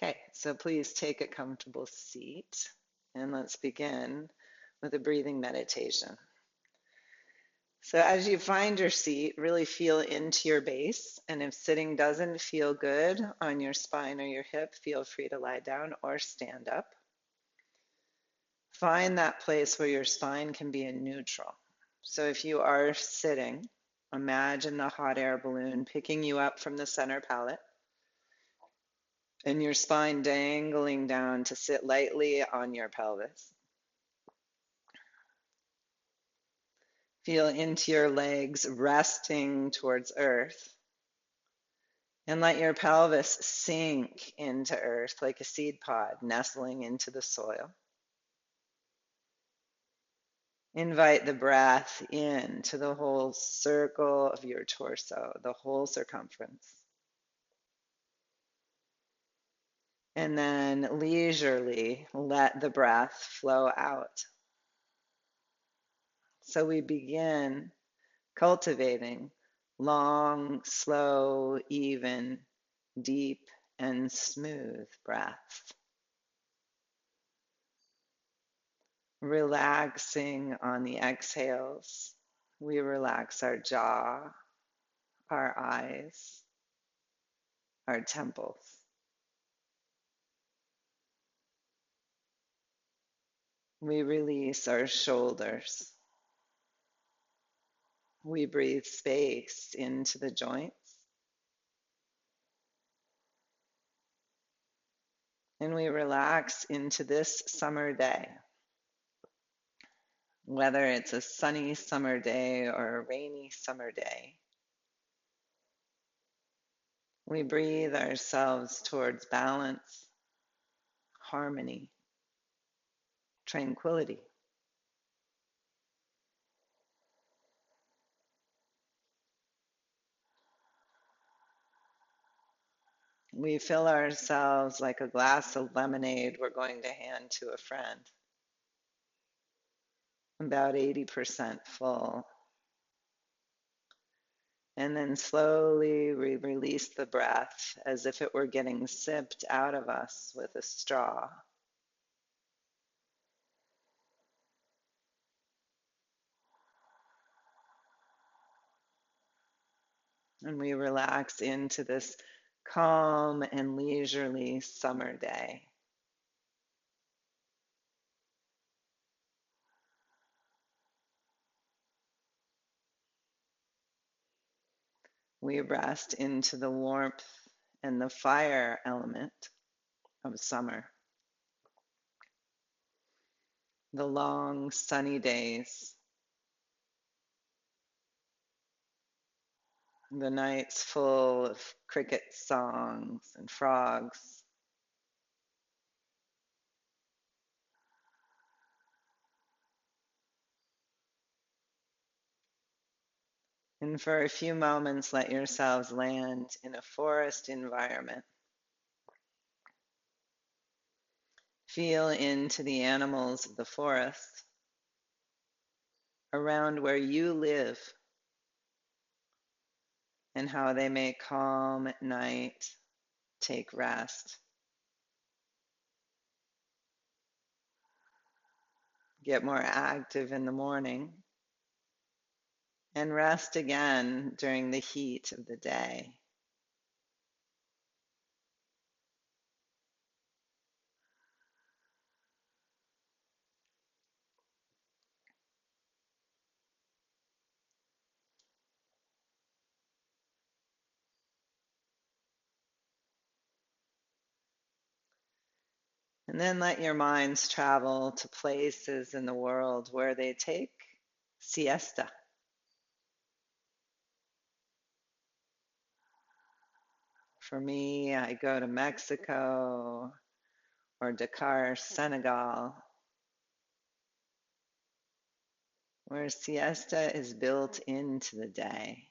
Okay, so please take a comfortable seat and let's begin with a breathing meditation. So, as you find your seat, really feel into your base. And if sitting doesn't feel good on your spine or your hip, feel free to lie down or stand up. Find that place where your spine can be in neutral. So, if you are sitting, imagine the hot air balloon picking you up from the center palate and your spine dangling down to sit lightly on your pelvis. Feel into your legs resting towards earth. And let your pelvis sink into earth like a seed pod nestling into the soil. Invite the breath into the whole circle of your torso, the whole circumference. And then leisurely let the breath flow out. So we begin cultivating long, slow, even, deep, and smooth breaths. Relaxing on the exhales, we relax our jaw, our eyes, our temples. We release our shoulders. We breathe space into the joints. And we relax into this summer day. Whether it's a sunny summer day or a rainy summer day, we breathe ourselves towards balance, harmony, tranquility. We fill ourselves like a glass of lemonade we're going to hand to a friend, about 80% full. And then slowly we release the breath as if it were getting sipped out of us with a straw. And we relax into this calm and leisurely summer day. We rest into the warmth and the fire element of summer. The long sunny days, the nights full of cricket songs and frogs. And for a few moments, let yourselves land in a forest environment. Feel into the animals of the forest around where you live and how they may calm at night, take rest, get more active in the morning, and rest again during the heat of the day. And then let your minds travel to places in the world where they take siesta. For me, I go to Mexico or Dakar, Senegal, where siesta is built into the day.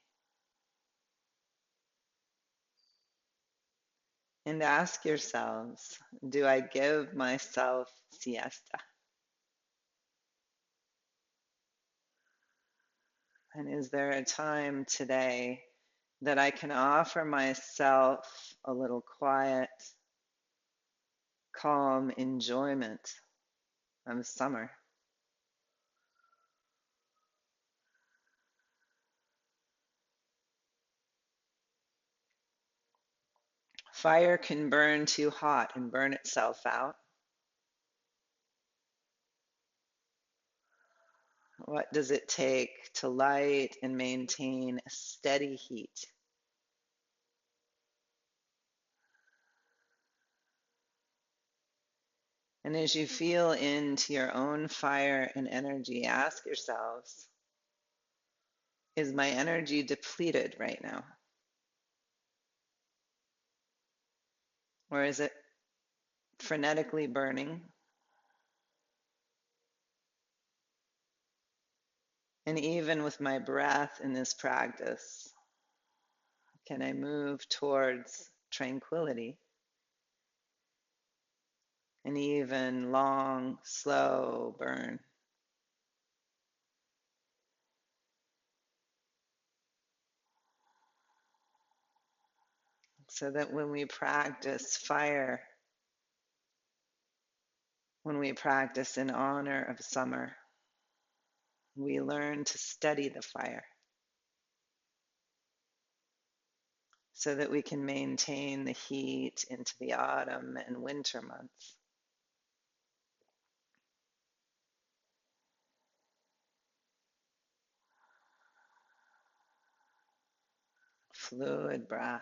And ask yourselves, do I give myself siesta? And is there a time today that I can offer myself a little quiet, calm enjoyment of summer. Fire can burn too hot and burn itself out. What does it take to light and maintain a steady heat? And as you feel into your own fire and energy, ask yourselves, is my energy depleted right now? Or is it frenetically burning? And even with my breath in this practice, can I move towards tranquility? An even long, slow burn. So that when we practice fire, when we practice in honor of summer, we learn to steady the fire so that we can maintain the heat into the autumn and winter months. Fluid breath.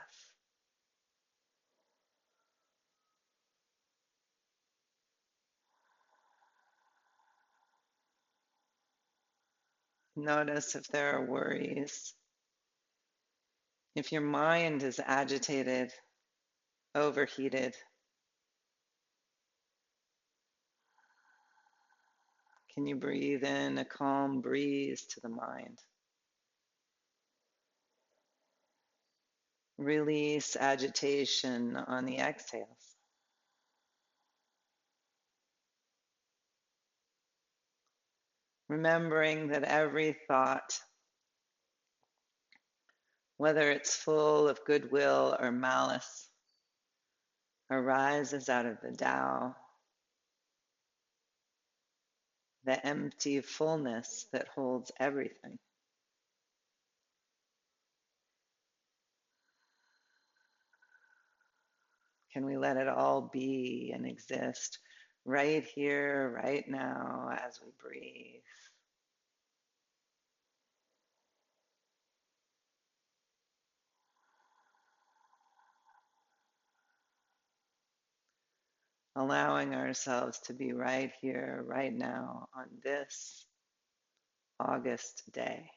Notice if there are worries. If your mind is agitated, overheated, can you breathe in a calm breeze to the mind? Release agitation on the exhales. Remembering that every thought, whether it's full of goodwill or malice, arises out of the Tao, the empty fullness that holds everything. Can we let it all be and exist right here, right now, as we breathe? Allowing ourselves to be right here, right now, on this August day.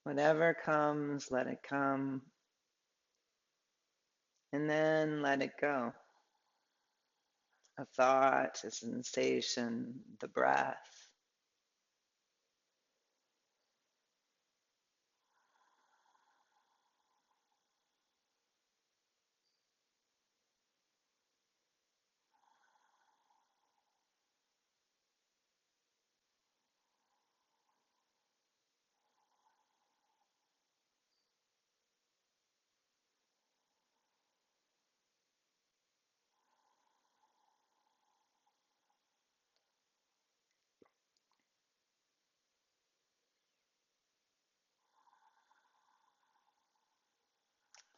Whatever comes, let it come, and then let it go. A thought, a sensation, the breath.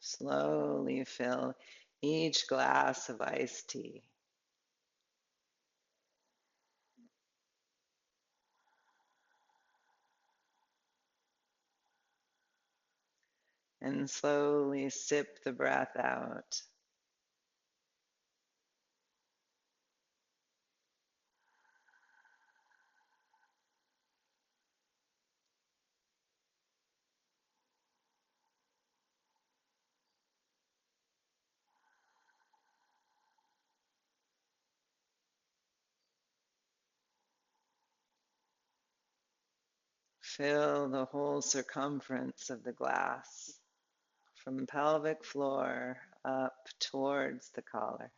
Slowly fill each glass of iced tea. And slowly sip the breath out. Fill the whole circumference of the glass from pelvic floor up towards the collar.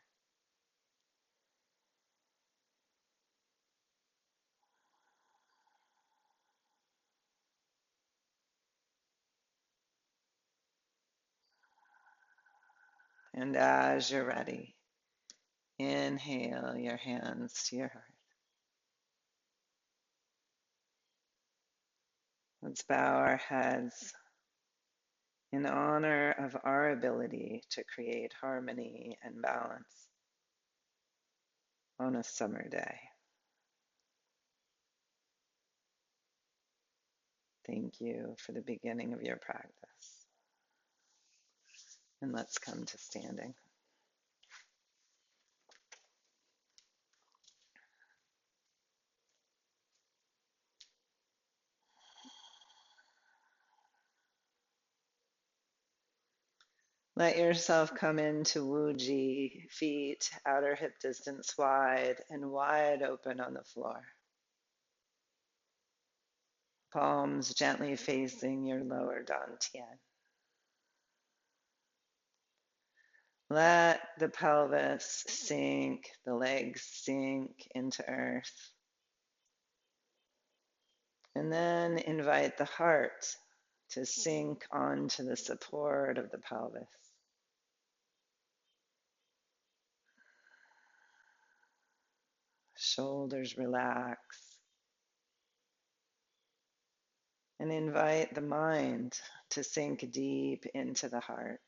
And as you're ready, inhale your hands to your heart. Let's bow our heads in honor of our ability to create harmony and balance on a summer day. Thank you for the beginning of your practice. And let's come to standing. Let yourself come into Wuji, feet outer hip distance wide and wide open on the floor. Palms gently facing your lower dantian. Let the pelvis sink, the legs sink into earth. And then invite the heart to sink onto the support of the pelvis. Shoulders relax. And invite the mind to sink deep into the heart.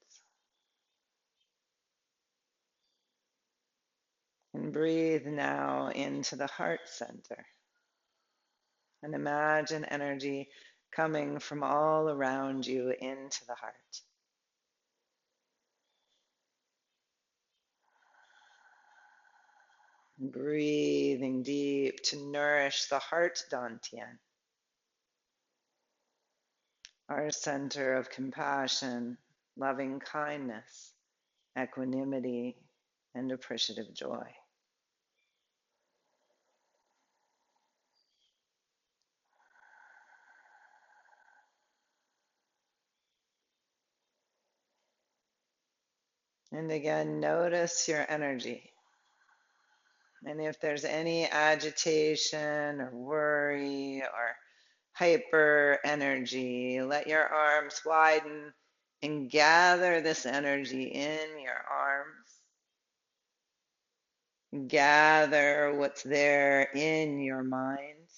And breathe now into the heart center. And imagine energy coming from all around you into the heart. Breathing deep to nourish the heart dantian, our center of compassion, loving kindness, equanimity, and appreciative joy. And again, notice your energy. And if there's any agitation or worry or hyper energy, let your arms widen and gather this energy in your arms. Gather what's there in your mind.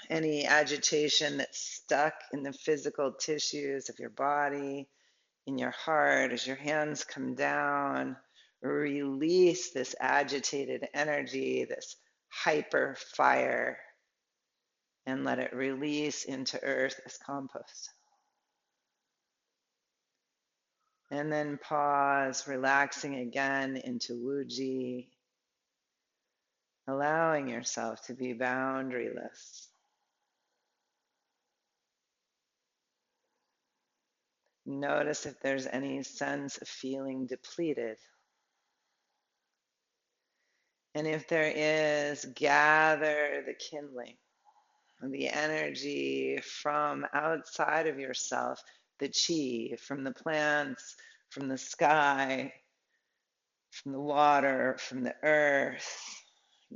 Any agitation that's stuck in the physical tissues of your body, in your heart, as your hands come down, release this agitated energy, this hyper fire, and let it release into earth as compost. And then pause, relaxing again into Wuji, allowing yourself to be boundaryless. Notice if there's any sense of feeling depleted. And if there is, gather the kindling, the energy from outside of yourself, the chi from the plants, from the sky, from the water, from the earth.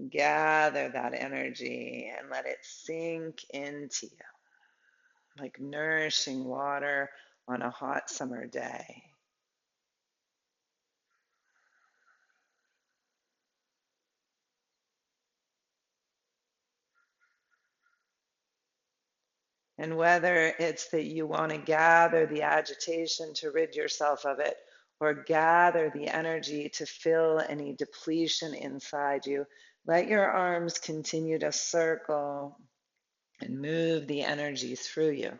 Gather that energy and let it sink into you like nourishing water on a hot summer day. And whether it's that you want to gather the agitation to rid yourself of it, or gather the energy to fill any depletion inside you, let your arms continue to circle and move the energy through you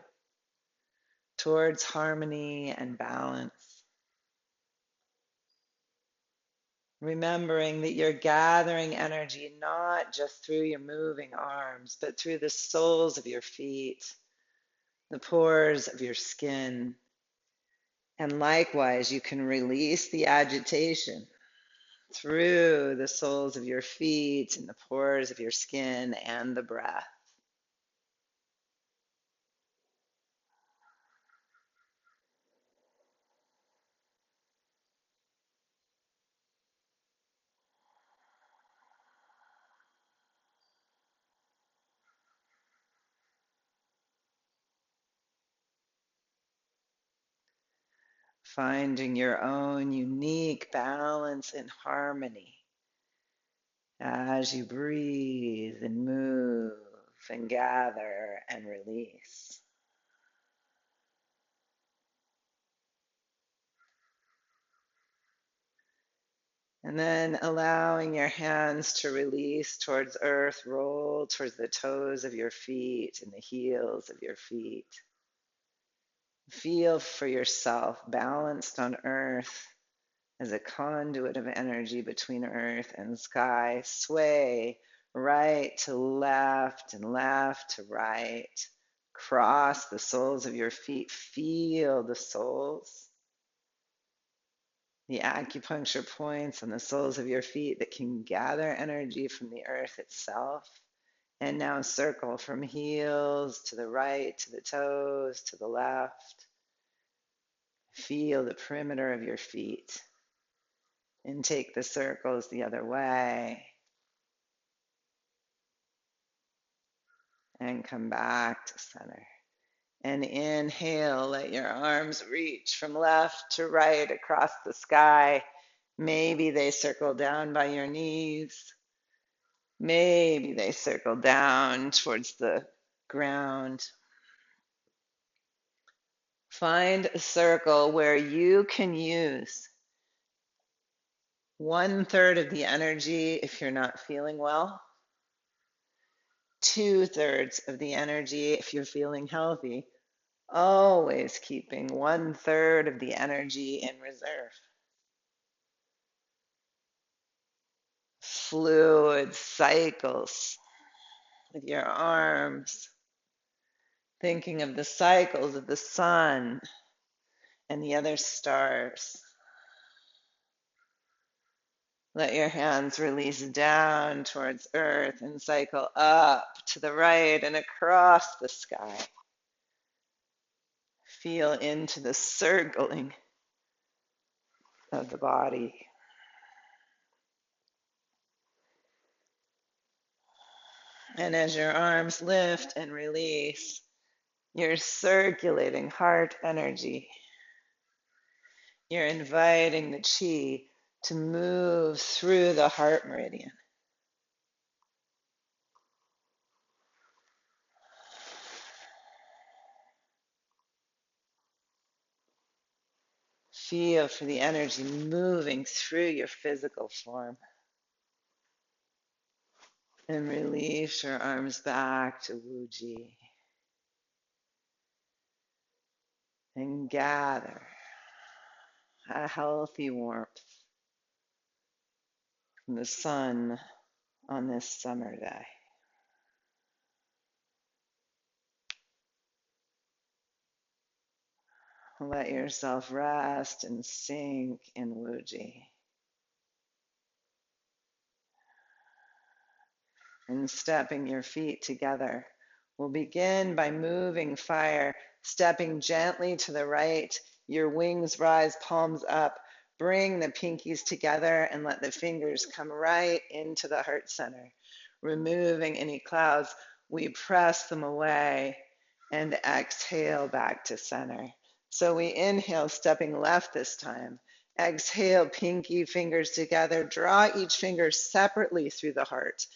towards harmony and balance. Remembering that you're gathering energy not just through your moving arms, but through the soles of your feet, the pores of your skin. And likewise, you can release the agitation through the soles of your feet and the pores of your skin and the breath. finding your own unique balance and harmony as you breathe and move and gather and release. And then allowing your hands to release towards earth, roll towards the toes of your feet and the heels of your feet. Feel for yourself balanced on earth as a conduit of energy between earth and sky. Sway right to left and left to right. Cross the soles of your feet. Feel the soles. The acupuncture points on the soles of your feet that can gather energy from the earth itself. And now circle from heels to the right, to the toes, to the left. Feel the perimeter of your feet and take the circles the other way. And come back to center. And inhale, let your arms reach from left to right across the sky. Maybe they circle down by your knees. Maybe they circle down towards the ground. Find a circle where you can use 1/3 of the energy if you're not feeling well, 2/3 of the energy if you're feeling healthy, always keeping 1/3 of the energy in reserve. Fluid cycles with your arms, thinking of the cycles of the sun and the other stars. Let your hands release down towards earth and cycle up to the right and across the sky. Feel into the circling of the body. And as your arms lift and release, you're circulating heart energy. You're inviting the chi to move through the heart meridian. Feel for the energy moving through your physical form. And release your arms back to Wuji. And gather a healthy warmth from the sun on this summer day. Let yourself rest and sink in Wuji. And stepping your feet together. We'll begin by moving fire, stepping gently to the right. Your wings rise, palms up. Bring the pinkies together and let the fingers come right into the heart center. Removing any clouds, we press them away and exhale back to center. So we inhale, stepping left this time. Exhale, pinky fingers together. Draw each finger separately through the heart.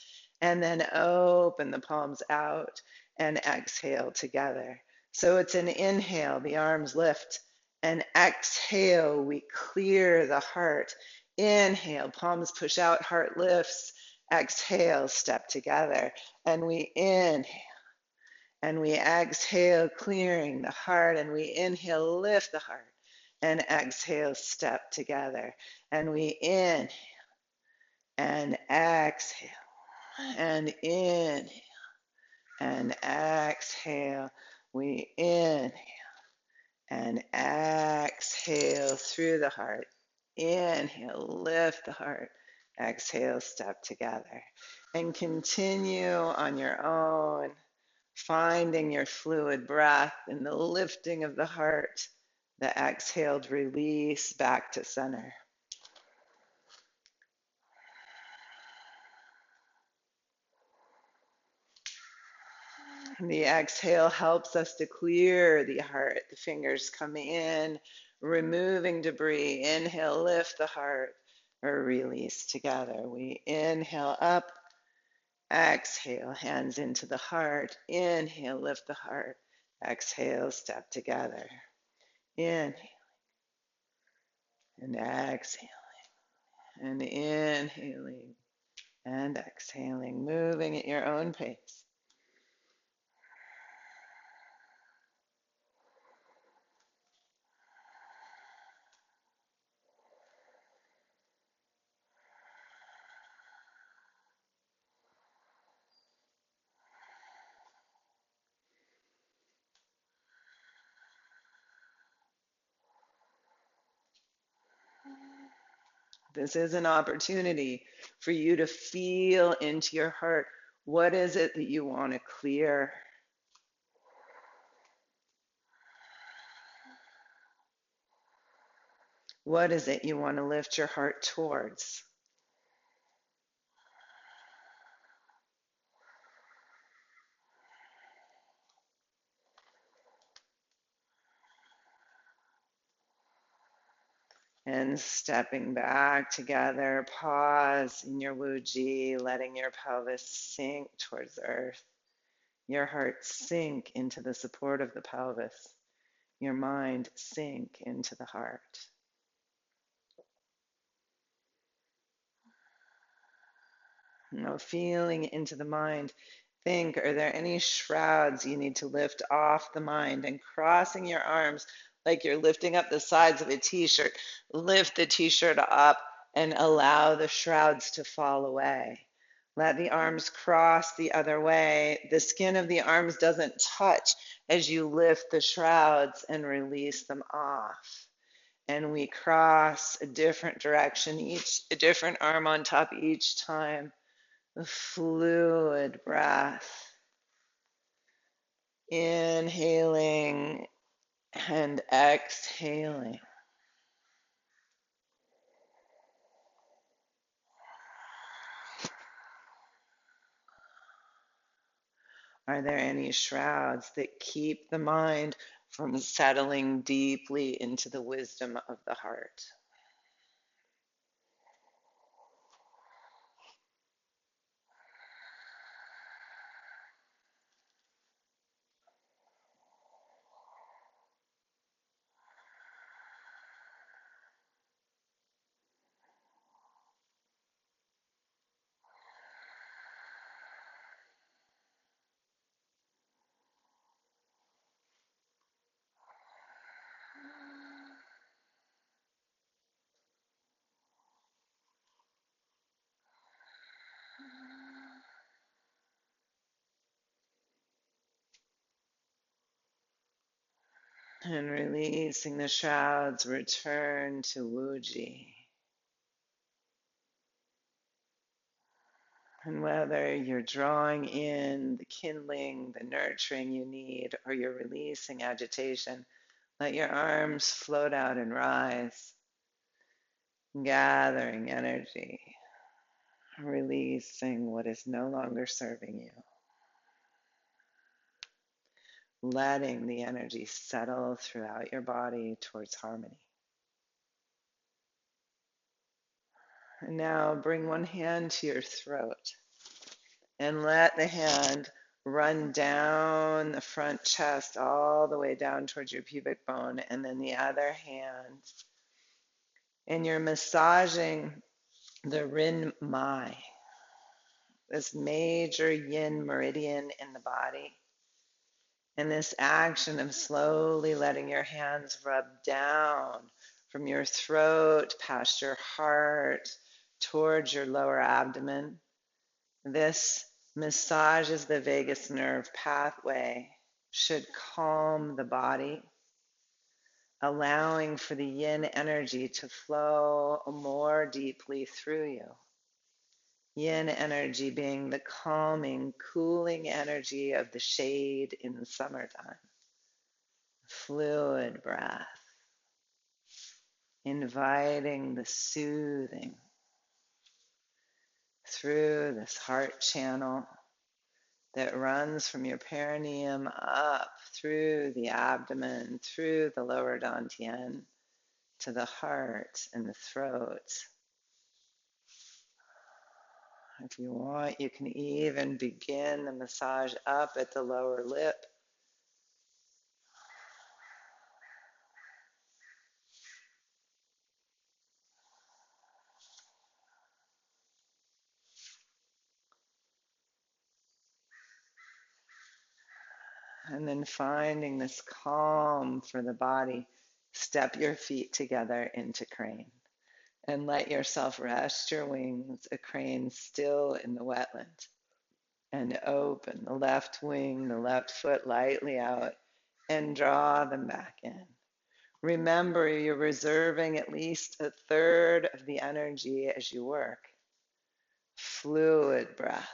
And then open the palms out and exhale together. So it's an inhale, the arms lift. And exhale, we clear the heart. Inhale, palms push out, heart lifts. Exhale, step together. And we inhale. And we exhale, clearing the heart. And we inhale, lift the heart. And exhale, step together. And we inhale and exhale. And inhale and exhale. We inhale and exhale through the heart. Inhale, lift the heart. Exhale, step together. And continue on your own, finding your fluid breath in the lifting of the heart, the exhaled release back to center. The exhale helps us to clear the heart. The fingers come in, removing debris. Inhale, lift the heart, or release together. We inhale up, exhale, hands into the heart. Inhale, lift the heart. Exhale, step together. Inhale and exhale, and inhaling and exhaling, moving at your own pace. This is an opportunity for you to feel into your heart. What is it that you want to clear? What is it you want to lift your heart towards? And stepping back together, pause in your Wuji, letting your pelvis sink towards earth. Your heart sink into the support of the pelvis. Your mind sink into the heart. Feeling into the mind. Think, are there any shrouds you need to lift off the mind? And crossing your arms like you're lifting up the sides of a t-shirt. Lift the t-shirt up and allow the shrouds to fall away. Let the arms cross the other way. The skin of the arms doesn't touch as you lift the shrouds and release them off. And we cross a different direction, a different arm on top each time. A fluid breath. Inhaling and exhaling. Are there any shrouds that keep the mind from settling deeply into the wisdom of the heart? And releasing the shrouds, return to Wuji. And whether you're drawing in the kindling, the nurturing you need, or you're releasing agitation, let your arms float out and rise, gathering energy, releasing what is no longer serving you, letting the energy settle throughout your body towards harmony. And now bring one hand to your throat and let the hand run down the front chest all the way down towards your pubic bone, and then the other hand. And you're massaging the Rin Mai, this major yin meridian in the body. And this action of slowly letting your hands rub down from your throat, past your heart, towards your lower abdomen. This massages the vagus nerve pathway, should calm the body, allowing for the yin energy to flow more deeply through you. Yin energy being the calming, cooling energy of the shade in the summertime. Fluid breath, inviting the soothing through this heart channel, that runs from your perineum up through the abdomen, through the lower dantian, to the heart and the throat. If you want, you can even begin the massage up at the lower lip. And then finding this calm for the body, step your feet together into crane. And let yourself rest your wings, a crane still in the wetland. And open the left wing, the left foot lightly out, and draw them back in. Remember, you're reserving at least a third of the energy as you work. Fluid breath.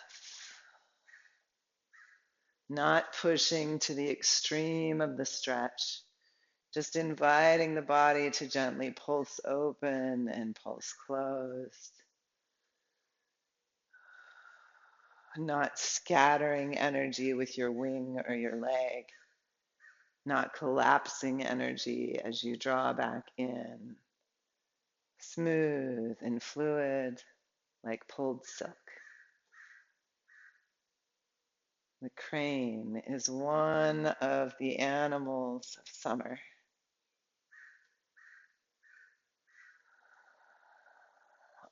Not pushing to the extreme of the stretch. Just inviting the body to gently pulse open and pulse closed. Not scattering energy with your wing or your leg. Not collapsing energy as you draw back in. Smooth and fluid like pulled silk. The crane is one of the animals of summer.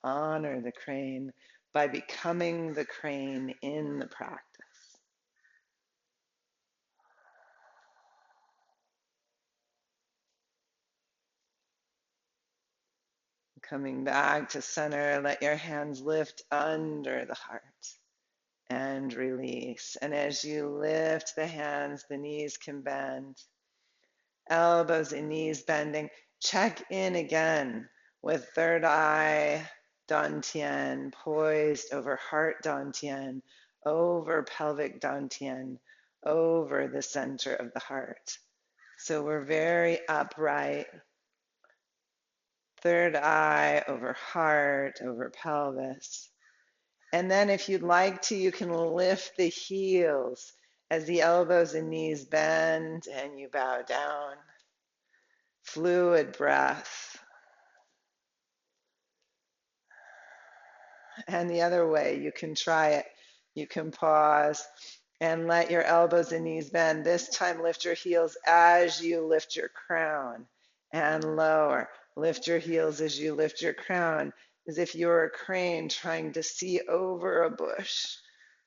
Honor the crane by becoming the crane in the practice. Coming back to center, let your hands lift under the heart and release. And as you lift the hands, the knees can bend. Elbows and knees bending. Check in again with third eye dantian poised over heart dantian, over pelvic dantian, over the center of the heart. So we're very upright. Third eye over heart, over pelvis. And then if you'd like to, you can lift the heels as the elbows and knees bend and you bow down. Fluid breath. And the other way, you can try it. You can pause and let your elbows and knees bend. This time, lift your heels as you lift your crown and lower. Lift your heels as you lift your crown, as if you were a crane trying to see over a bush.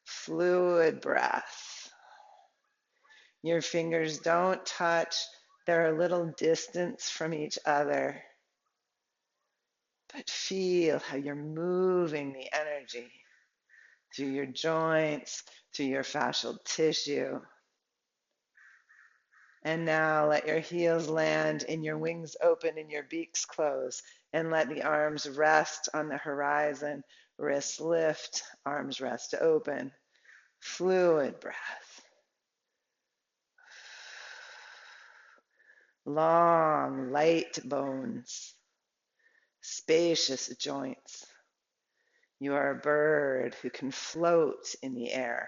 Fluid breath. Your fingers don't touch. They're a little distance from each other. But feel how you're moving the energy through your joints, through your fascial tissue. And now let your heels land and your wings open and your beaks close. And let the arms rest on the horizon. Wrists lift, arms rest open. Fluid breath. Long, light bones. Spacious joints. You are a bird who can float in the air.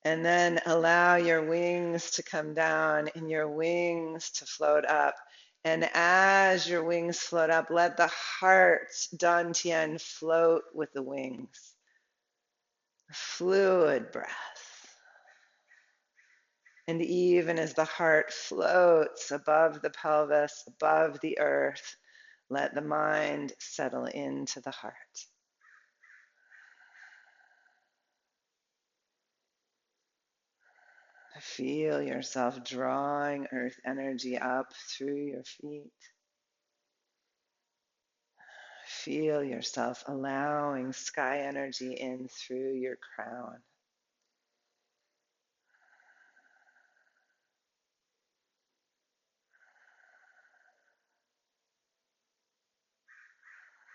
And then allow your wings to come down and your wings to float up. And as your wings float up, let the heart, dantian, float with the wings. Fluid breath. And even as the heart floats above the pelvis, above the earth, let the mind settle into the heart. Feel yourself drawing earth energy up through your feet. Feel yourself allowing sky energy in through your crown.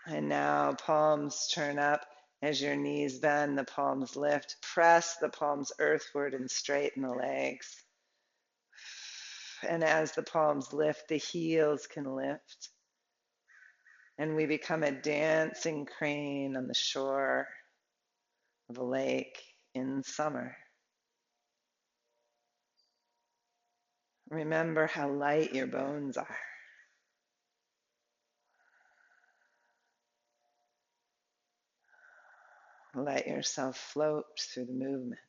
And now palms turn up As your knees bend, the palms lift. Press the palms earthward and straighten the legs. And as the palms lift, the heels can lift. And we become a dancing crane on the shore of a lake in summer. Remember how light your bones are. Let yourself float through the movements.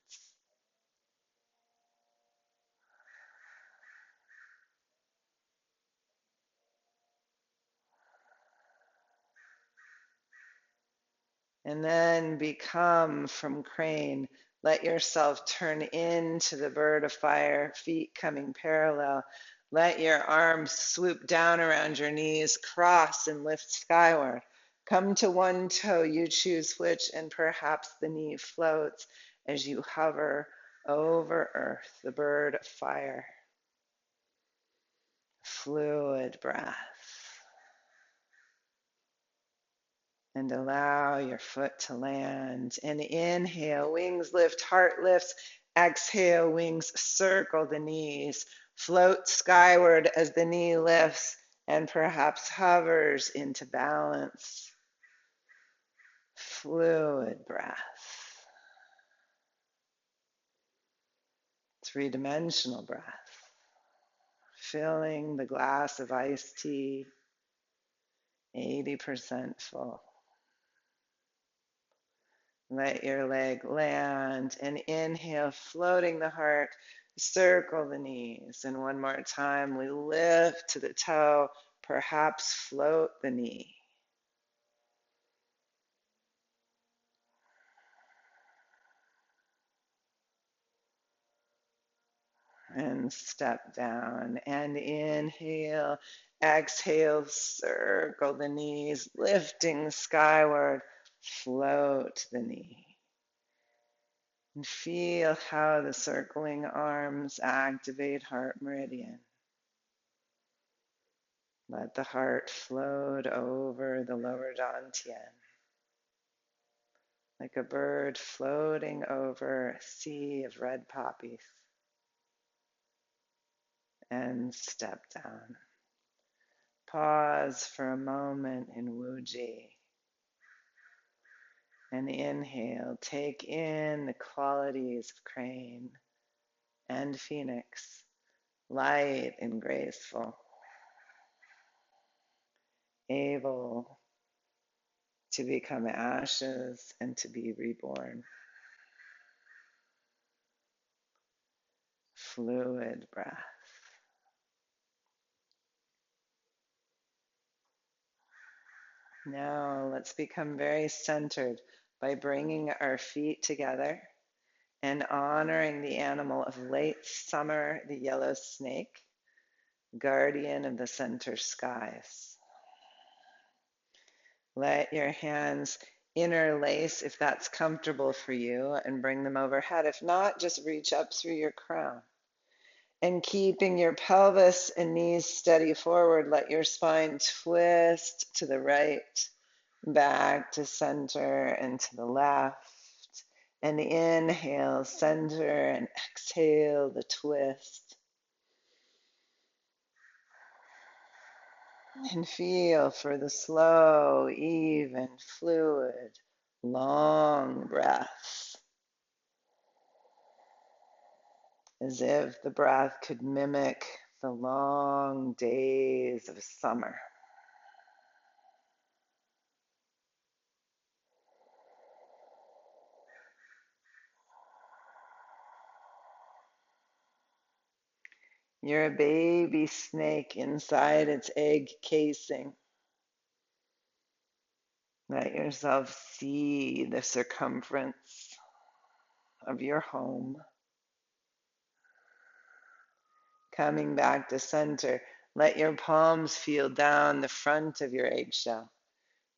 And then become from crane. Let yourself turn into the bird of fire, feet coming parallel. Let your arms swoop down around your knees, cross and lift skyward. Come to one toe, you choose which, and perhaps the knee floats as you hover over earth, the bird of fire. Fluid breath. And allow your foot to land. And inhale, wings lift, heart lifts. Exhale, wings circle the knees. Float skyward as the knee lifts and perhaps hovers into balance. Fluid breath. Three-dimensional breath. Filling the glass of iced tea, 80% full. Let your leg land and inhale, floating the heart, circle the knees. And one more time, we lift to the toe, perhaps float the knee. And step down and inhale, exhale, circle the knees, lifting skyward, float the knee. And feel how the circling arms activate heart meridian. Let the heart float over the lower dantian, like a bird floating over a sea of red poppies. And step down. Pause for a moment in Wuji. And inhale, take in the qualities of crane and phoenix, light and graceful, able to become ashes and to be reborn. Fluid breath. Now let's become very centered by bringing our feet together and honoring the animal of late summer, the yellow snake, guardian of the center skies. Let your hands interlace if that's comfortable for you and bring them overhead. If not, just reach up through your crown. And keeping your pelvis and knees steady forward, let your spine twist to the right, back to center and to the left. And inhale, center, and exhale the twist. And feel for the slow, even, fluid, long breaths. As if the breath could mimic the long days of summer. You're a baby snake inside its egg casing. Let yourself see the circumference of your home. Coming back to center, let your palms feel down the front of your eggshell.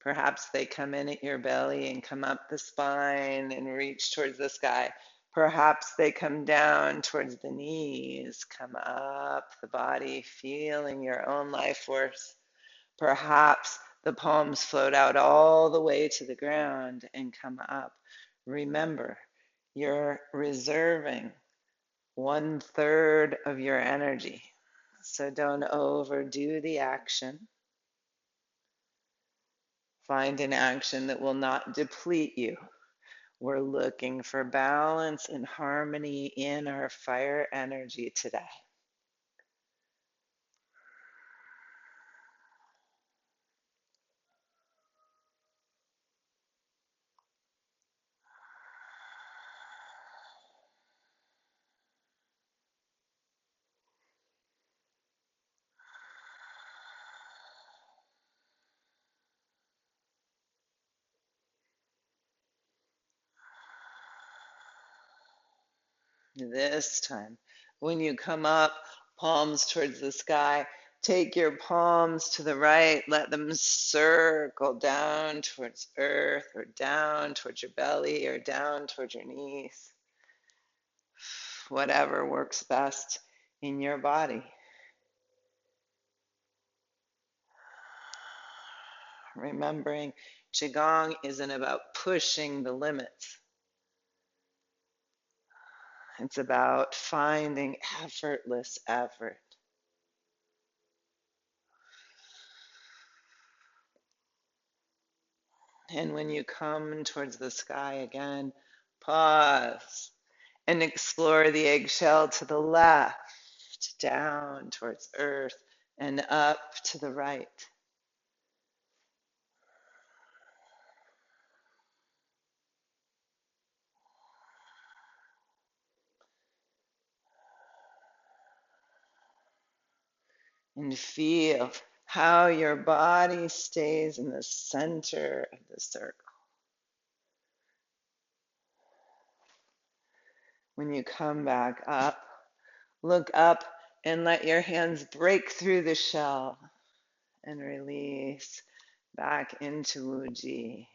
Perhaps they come in at your belly and come up the spine and reach towards the sky. Perhaps they come down towards the knees, come up the body, feeling your own life force. Perhaps The palms float out all the way to the ground and come up. Remember, you're reserving 1/3 of your energy. So don't overdo the action. Find an action that will not deplete you. We're looking for balance and harmony in our fire energy today. This time, when you come up, palms towards the sky, take your palms to the right, let them circle down towards earth or down towards your belly or down towards your knees. Whatever works best in your body. Remembering Qigong isn't about pushing the limits. It's about finding effortless effort. And when you come towards the sky again, pause and explore the eggshell to the left, down towards earth, and up to the right. And feel how your body stays in the center of the circle. When you come back up, look up and let your hands break through the shell and release back into Wuji,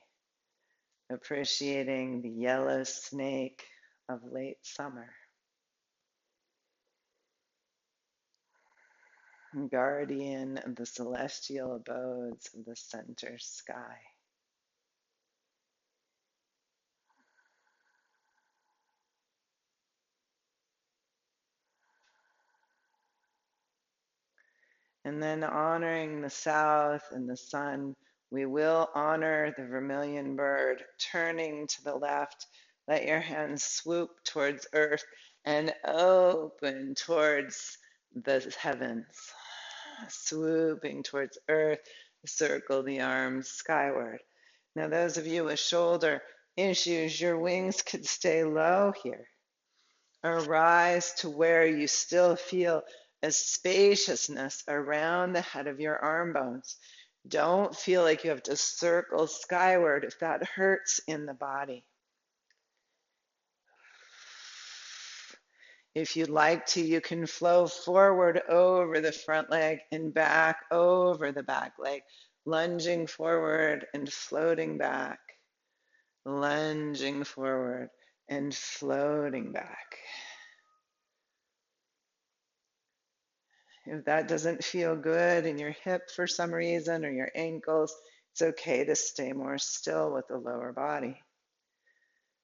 appreciating the yellow snake of late summer, guardian of the celestial abodes of the center sky. And then honoring the south and the sun, we will honor the vermilion bird. Turning to the left, let your hands swoop towards earth and open towards the heavens. Swooping towards earth, circle the arms skyward. Now, those of you with shoulder issues, your wings could stay low here, or rise to where you still feel a spaciousness around the head of your arm bones. Don't feel like you have to circle skyward if that hurts in the body. If you'd like to, you can flow forward over the front leg and back over the back leg, lunging forward and floating back, lunging forward and floating back. If that doesn't feel good in your hip for some reason or your ankles, it's okay to stay more still with the lower body.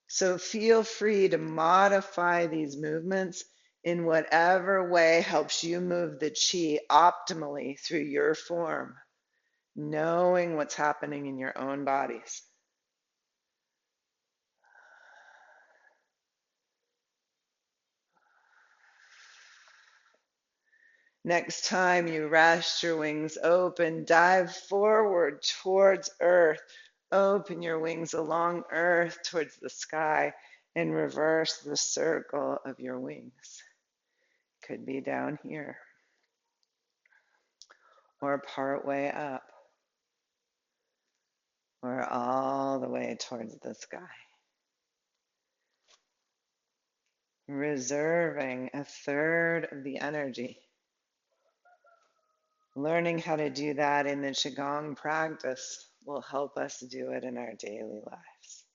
So feel free to modify these movements in whatever way helps you move the chi optimally through your form, knowing what's happening in your own bodies. Next time you rest your wings open, dive forward towards earth. Open your wings along earth towards the sky and reverse the circle of your wings. Could be down here or part way up or all the way towards the sky. Reserving 1/3 of the energy. Learning how to do that in the Qigong practice will help us do it in our daily lives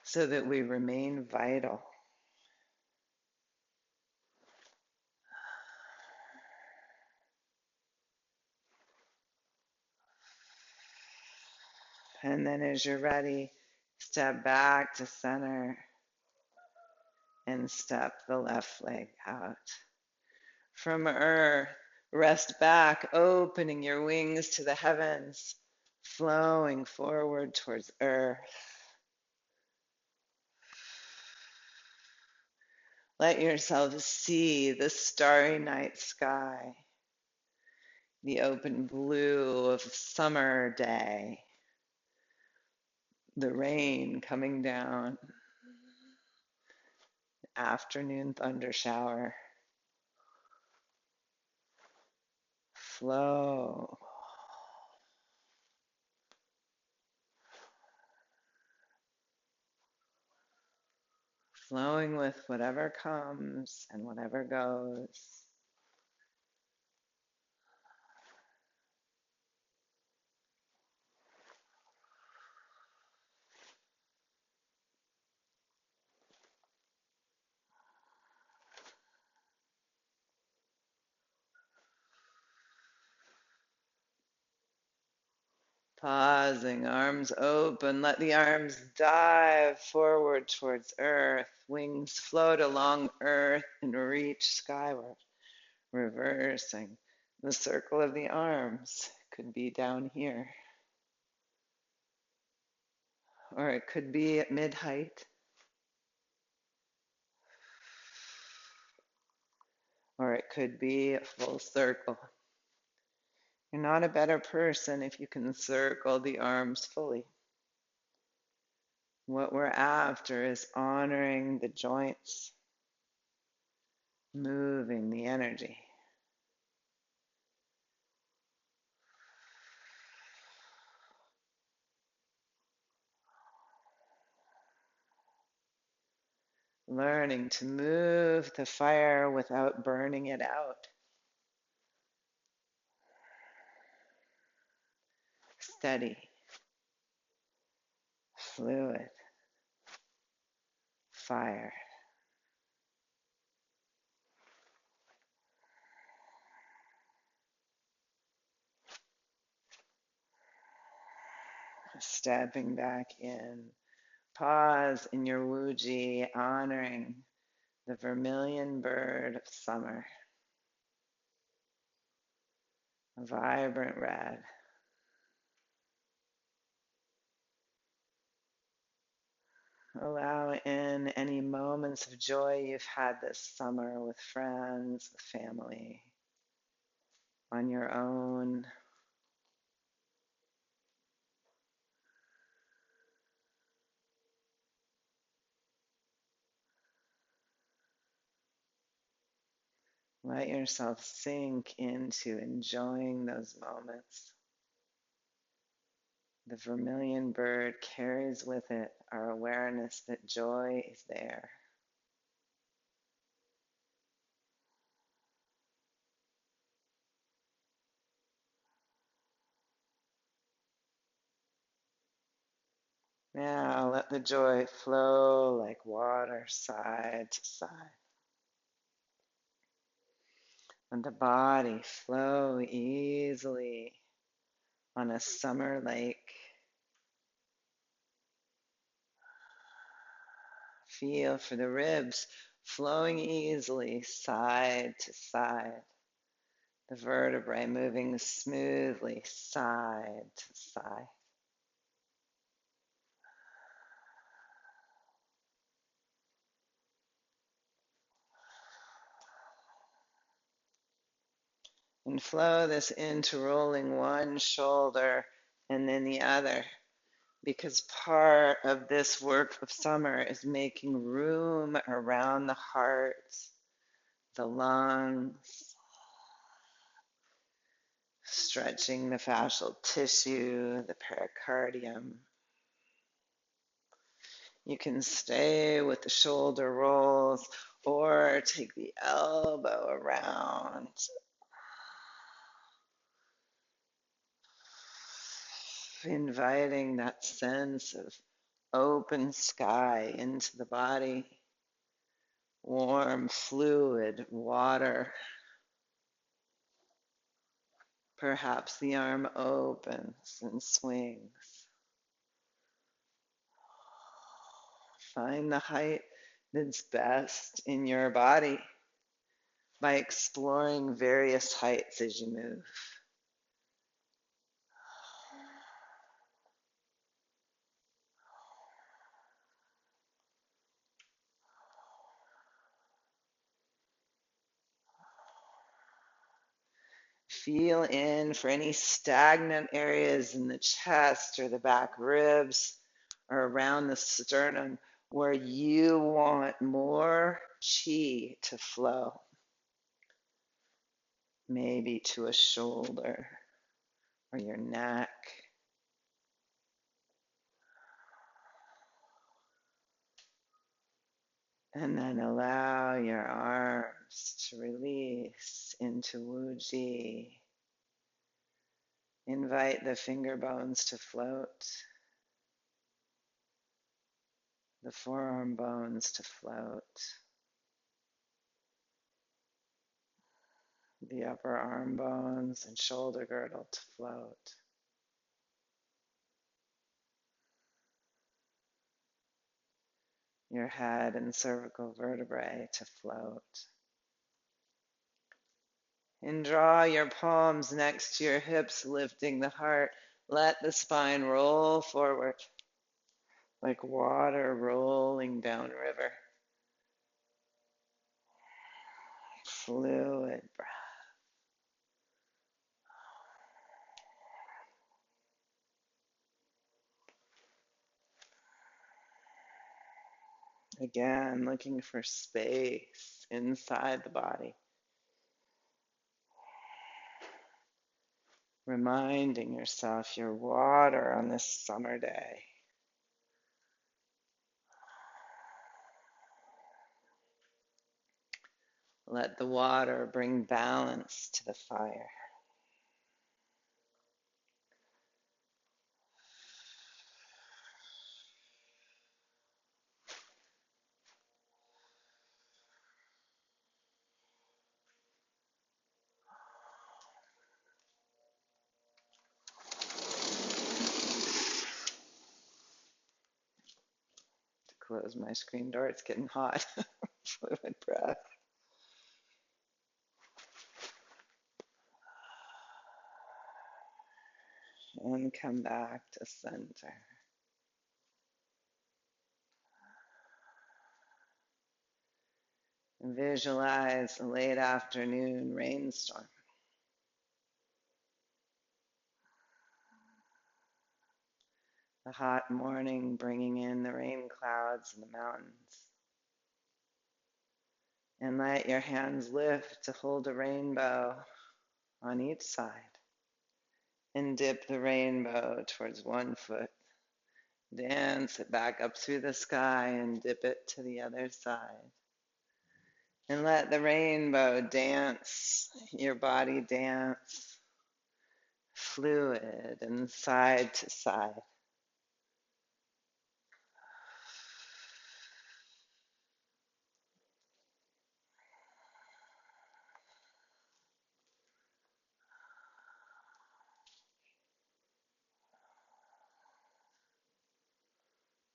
so that we remain vital. And then as you're ready, step back to center and step the left leg out. From earth, rest back, opening your wings to the heavens, flowing forward towards earth. Let yourself see the starry night sky, the open blue of a summer day, the rain coming down, afternoon thunder shower. Flow. Flowing with whatever comes and whatever goes. Pausing, arms open, let the arms dive forward towards earth. Wings float along earth and reach skyward, reversing. The circle of the arms could be down here, or it could be at mid-height, or it could be a full circle. You're not a better person if you can circle the arms fully. What we're after is honoring the joints, moving the energy. Learning to move the fire without burning it out. Steady, fluid, fire. Stepping back in. Pause in your wuji, honoring the vermilion bird of summer. A vibrant red. Allow in any moments of joy you've had this summer with friends, with family, on your own. Let yourself sink into enjoying those moments. The vermilion bird carries with it our awareness that joy is there. Now let the joy flow like water side to side. Let the body flow easily on a summer lake. Feel for the ribs flowing easily side to side. The vertebrae moving smoothly side to side. And flow this into rolling one shoulder and then the other, because part of this work of summer is making room around the heart, the lungs, stretching the fascial tissue, the pericardium. You can stay with the shoulder rolls or take the elbow around. Inviting that sense of open sky into the body, warm, fluid water. Perhaps the arm opens and swings. Find the height that's best in your body by exploring various heights as you move. Feel in for any stagnant areas in the chest or the back ribs or around the sternum where you want more chi to flow. Maybe to a shoulder or your neck. And then allow your arms to release into Wuji. Invite the finger bones to float, the forearm bones to float, the upper arm bones and shoulder girdle to float. Your head and cervical vertebrae to float. And draw your palms next to your hips, lifting the heart. Let the spine roll forward like water rolling down river. Fluid breath. Again, looking for space inside the body. Reminding yourself you're water on this summer day. Let the water bring balance to the fire. To close my screen door, it's getting hot. Fluid breath. And come back to center. Visualize a late afternoon rainstorm. The hot morning bringing in the rain clouds in the mountains. And let your hands lift to hold a rainbow on each side. And dip the rainbow towards one foot. Dance it back up through the sky and dip it to the other side. And let the rainbow dance, your body dance, fluid and side to side.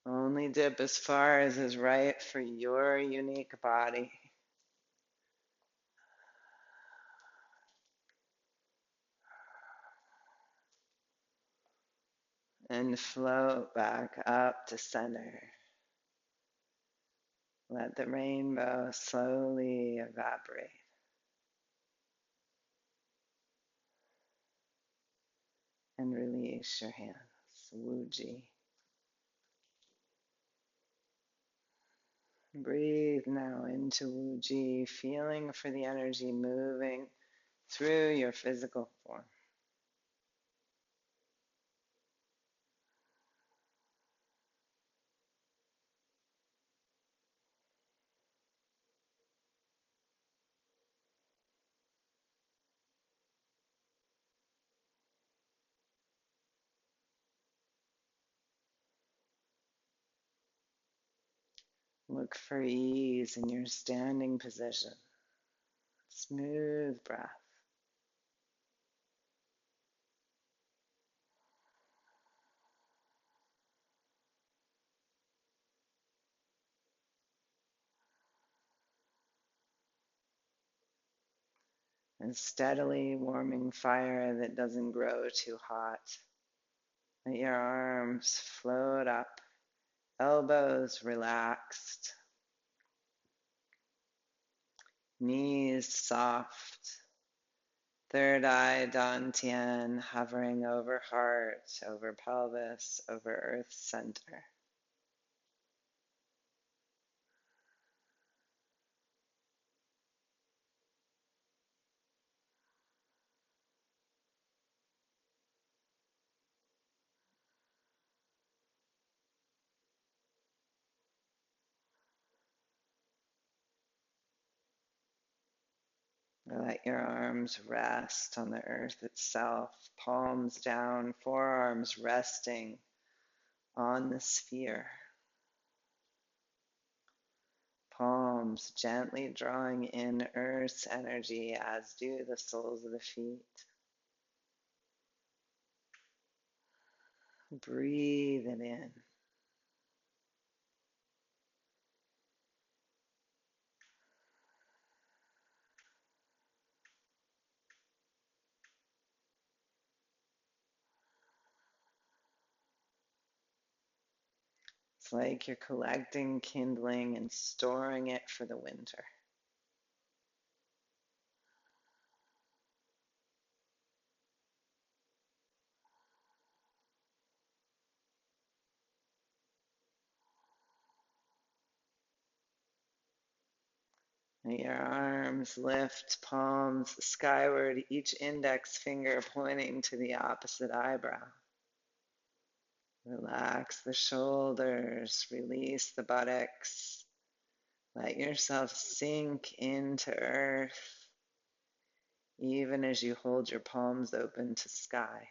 Only dip as far as is right for your unique body. And float back up to center. Let the rainbow slowly evaporate. And release your hands. Wuji. Breathe now into Wuji, feeling for the energy moving through your physical form. Look for ease in your standing position. Smooth breath. and steadily warming fire that doesn't grow too hot. Let your arms float up, elbows relaxed, knees soft, third eye dantian hovering over heart, over pelvis, over earth center. Let your arms rest on the earth itself, palms down, forearms resting on the sphere. Palms gently drawing in earth's energy, as do the soles of the feet. Breathe it in. It's like you're collecting kindling and storing it for the winter. And your arms lift, palms skyward, each index finger pointing to the opposite eyebrow. Relax the shoulders, release the buttocks. Let yourself sink into earth, even as you hold your palms open to sky.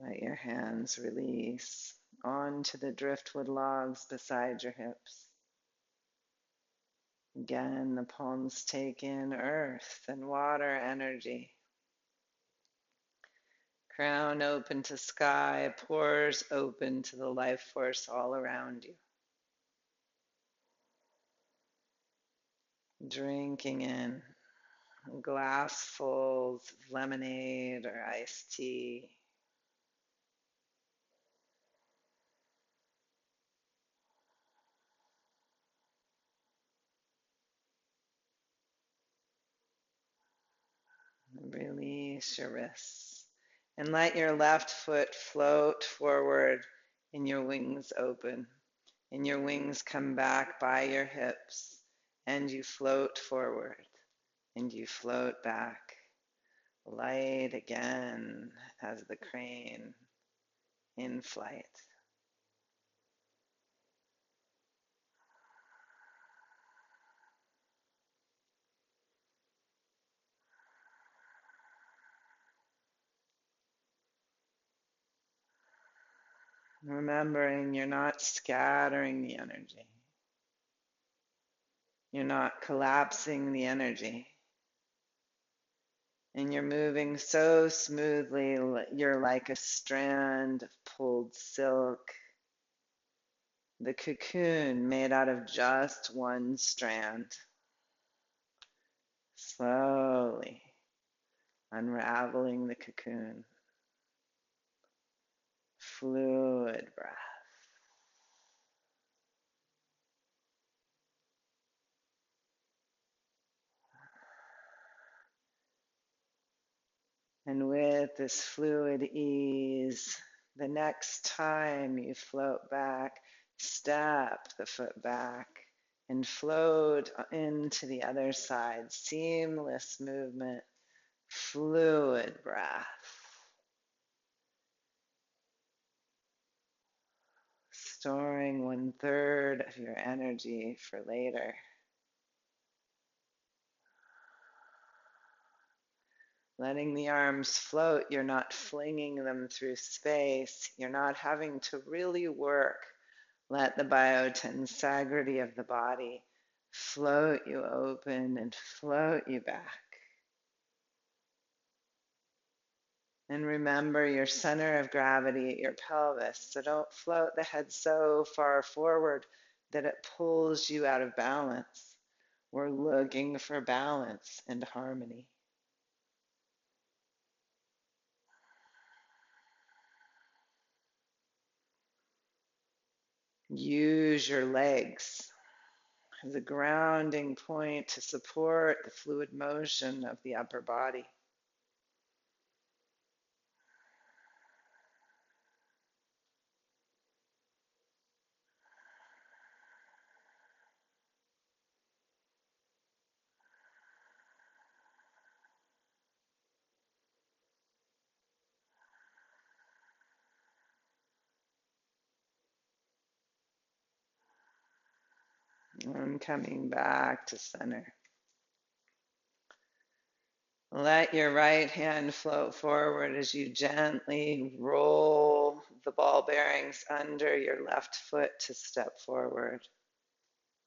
Let your hands release onto the driftwood logs beside your hips. Again, the palms take in earth and water energy. Crown open to sky, pores open to the life force all around you. Drinking in glassfuls of lemonade or iced tea. Release your wrists and let your left foot float forward and your wings open. And your wings come back by your hips and you float forward and you float back. Light again as the crane in flight. Remembering you're not scattering the energy. You're not collapsing the energy. And you're moving so smoothly, you're like a strand of pulled silk. The cocoon made out of just one strand. Slowly unraveling the cocoon. Fluid breath. And with this fluid ease, the next time you float back, step the foot back and float into the other side. Seamless movement, fluid breath. Storing 1/3 of your energy for later. letting the arms float. You're not flinging them through space. You're not having to really work. Let the biotensegrity of the body float you open and float you back. And remember your center of gravity at your pelvis. So don't float the head so far forward that it pulls you out of balance. We're looking for balance and harmony. Use your legs as a grounding point to support the fluid motion of the upper body. And coming back to center. Let your right hand float forward as you gently roll the ball bearings under your left foot to step forward.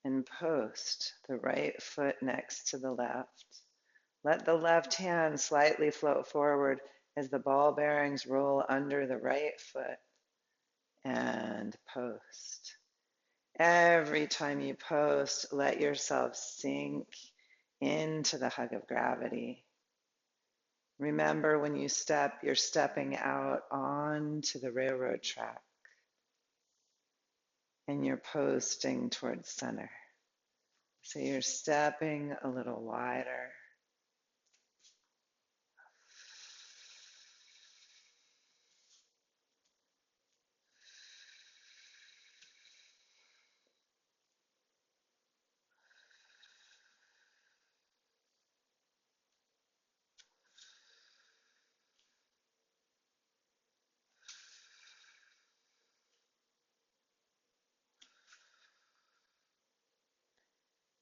And post the right foot next to the left. Let the left hand slightly float forward as the ball bearings roll under the right foot. And post. Every time you post, let yourself sink into the hug of gravity. Remember, when you step, you're stepping out onto the railroad track and you're posting towards center. So you're stepping a little wider.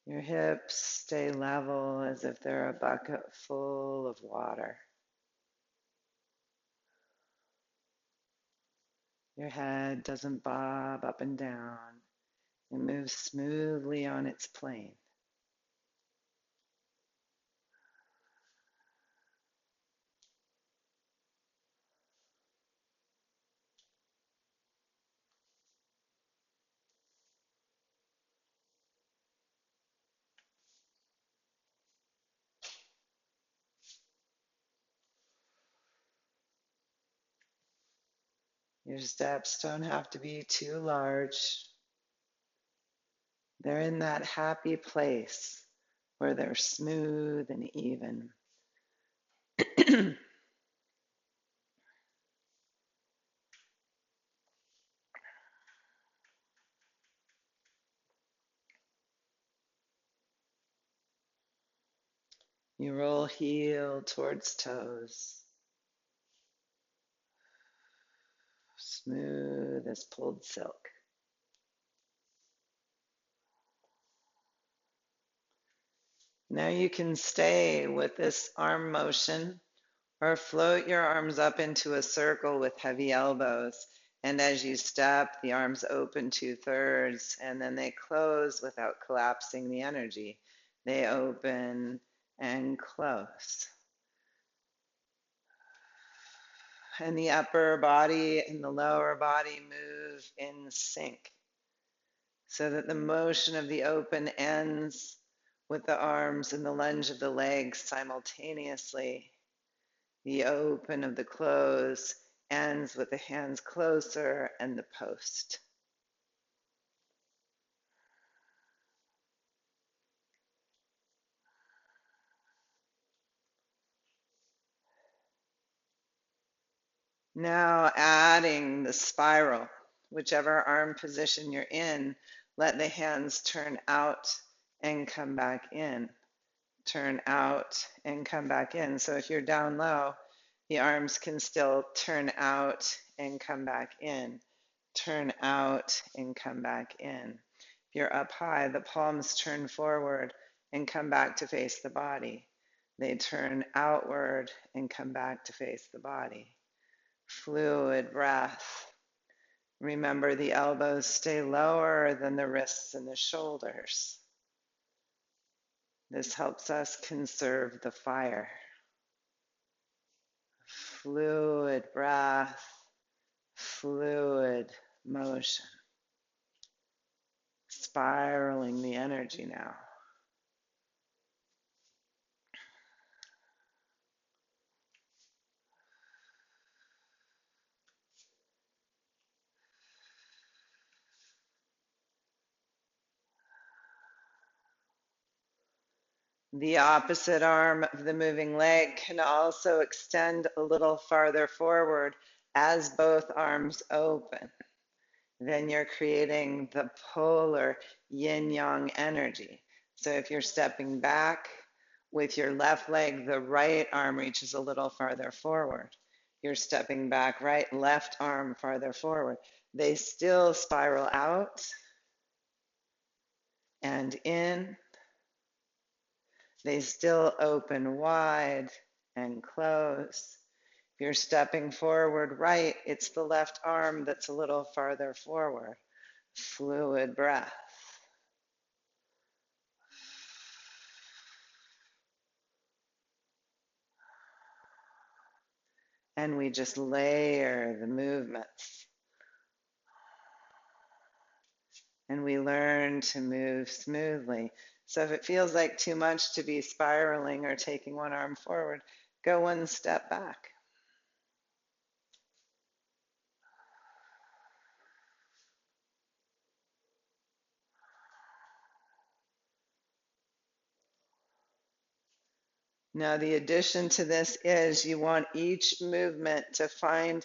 Your hips stay level as if they're a bucket full of water. Your head doesn't bob up and down. It moves smoothly on its plane. Your steps don't have to be too large. They're in that happy place where they're smooth and even. You roll heel towards toes, smooth as pulled silk. Now you can stay with this arm motion or float your arms up into a circle with heavy elbows. And as you step, the arms open 2/3 and then they close without collapsing the energy. They open and close. And the upper body and the lower body move in sync so that the motion of the open ends with the arms and the lunge of the legs simultaneously. The open of the close ends with the hands closer and the post. Now adding the spiral, whichever arm position you're in, let the hands turn out and come back in. Turn out and come back in. So if you're down low, the arms can still turn out and come back in. Turn out and come back in. If you're up high, the palms turn forward and come back to face the body. They turn outward and come back to face the body. Fluid breath. Remember, the elbows stay lower than the wrists and the shoulders. This helps us conserve the fire. Fluid breath, fluid motion. Spiraling the energy now. The opposite arm of the moving leg can also extend a little farther forward as both arms open. Then you're creating the polar yin-yang energy. So if you're stepping back with your left leg, the right arm reaches a little farther forward. You're stepping back, right, left arm farther forward. They still spiral out and in. They still open wide and close. If you're stepping forward right, it's the left arm that's a little farther forward. Fluid breath. And we just layer the movements. And we learn to move smoothly. So if it feels like too much to be spiraling or taking one arm forward, go one step back. Now the addition to this is you want each movement to find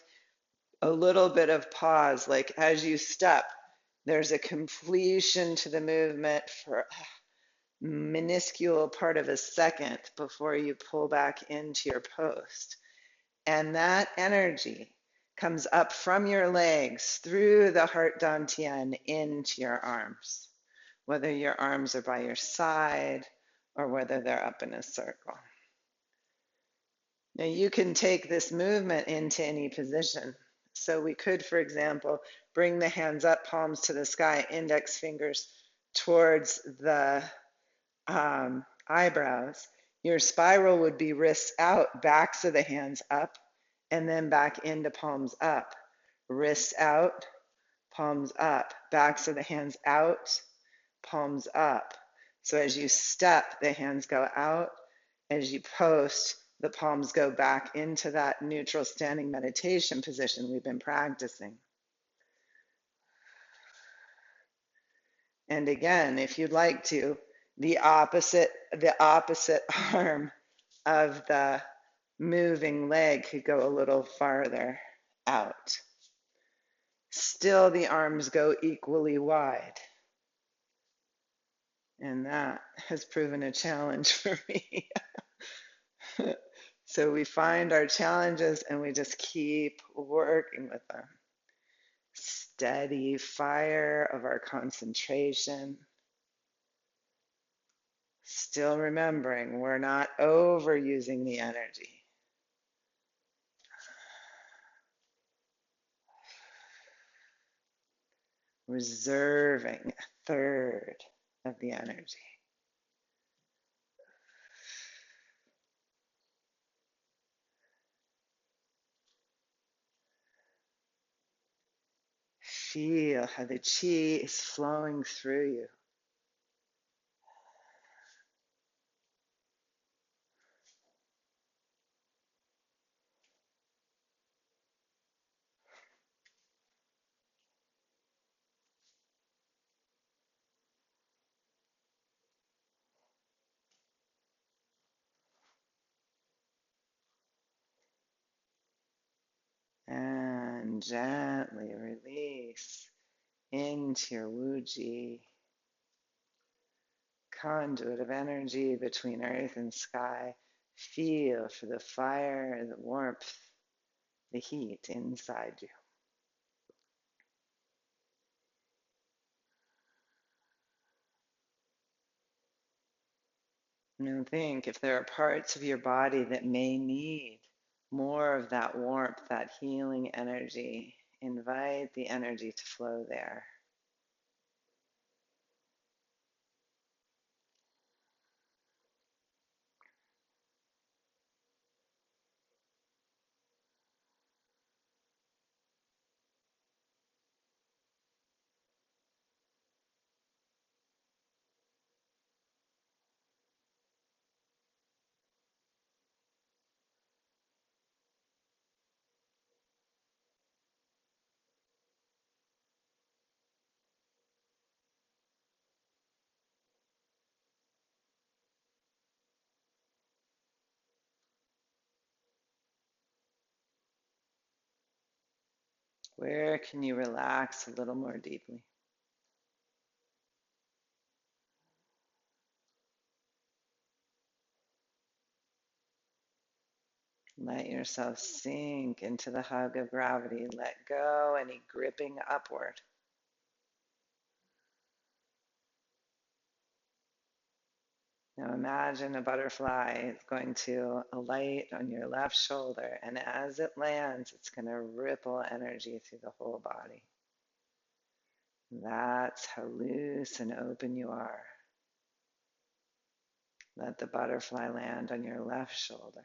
a little bit of pause, like as you step, there's a completion to the movement for a minuscule part of a second before you pull back into your post. And that energy comes up from your legs through the heart dantian into your arms, whether your arms are by your side or whether they're up in a circle. Now you can take this movement into any position. So we could, for example, bring the hands up, palms to the sky, index fingers towards the eyebrows. Your spiral would be wrists out, backs of the hands up, and then back into palms up. Wrists out, palms up, backs of the hands out, palms up. So as you step, the hands go out. As you post, the palms go back into that neutral standing meditation position we've been practicing. And again, if you'd like to, the opposite arm of the moving leg could go a little farther out. Still, the arms go equally wide. And that has proven a challenge for me. So we find our challenges and we just keep working with them. Steady fire of our concentration. Still remembering we're not overusing the energy. Reserving a third of the energy. Feel how the chi is flowing through you. And gently release into your Wuji, conduit of energy between earth and sky. Feel for the fire, the warmth, the heat inside you. And think if there are parts of your body that may need more of that warmth, that healing energy, invite the energy to flow there. Where can you relax a little more deeply? Let yourself sink into the hug of gravity. Let go any gripping upward. Now imagine a butterfly is going to alight on your left shoulder, and as it lands, it's going to ripple energy through the whole body. That's how loose and open you are. Let the butterfly land on your left shoulder.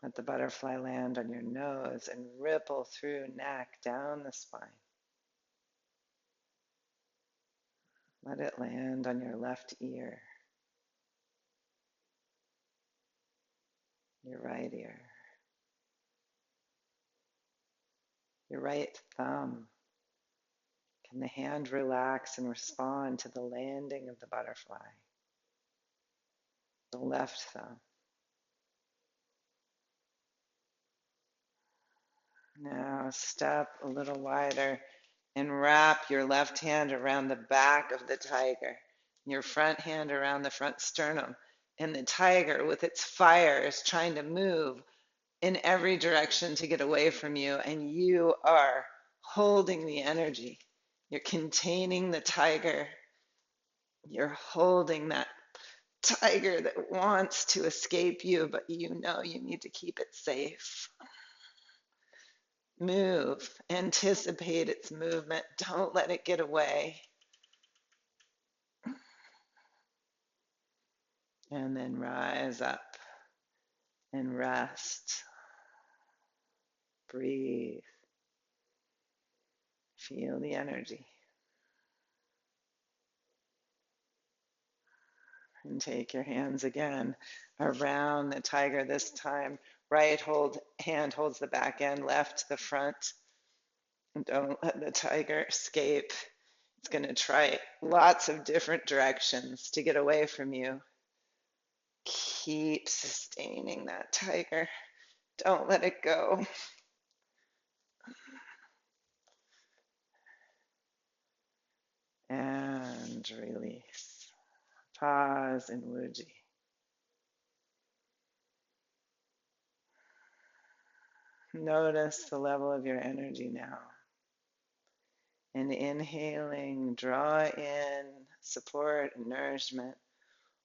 Let the butterfly land on your nose and ripple through neck, down the spine. Let it land on your left ear, your right ear, your right thumb. Can the hand relax and respond to the landing of the butterfly? The left thumb. Now step a little wider and wrap your left hand around the back of the tiger, your front hand around the front sternum. And the tiger, with its fire, is trying to move in every direction to get away from you, and you are holding the energy. You're containing the tiger. You're holding that tiger that wants to escape you, but you know you need to keep it safe. Move, anticipate its movement. Don't let it get away. And then rise up and rest. Breathe. Feel the energy. And take your hands again around the tiger this time. Right hand holds the back end, left the front. And don't let the tiger escape. It's going to try lots of different directions to get away from you. Keep sustaining that tiger. Don't let it go. And release. Pause in Wuji. Notice the level of your energy now. And inhaling, draw in support and nourishment,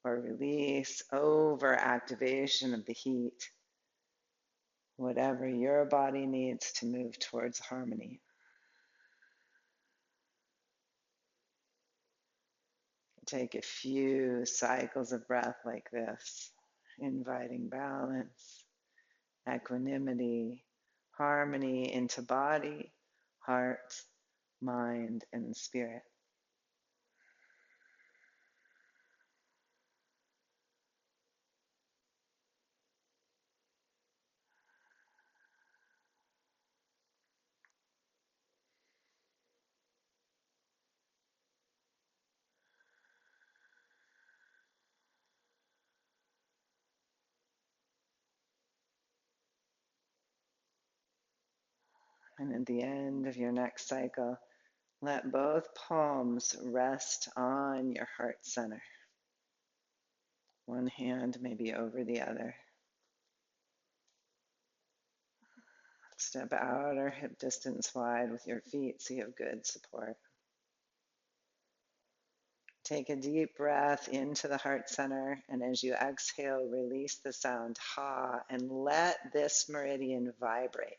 or release over activation of the heat. Whatever your body needs to move towards harmony. Take a few cycles of breath like this, inviting balance, equanimity, harmony into body, heart, mind, and spirit. And at the end of your next cycle, let both palms rest on your heart center. One hand may be over the other. Step out or hip distance wide with your feet so you have good support. Take a deep breath into the heart center, and as you exhale, release the sound ha, and let this meridian vibrate.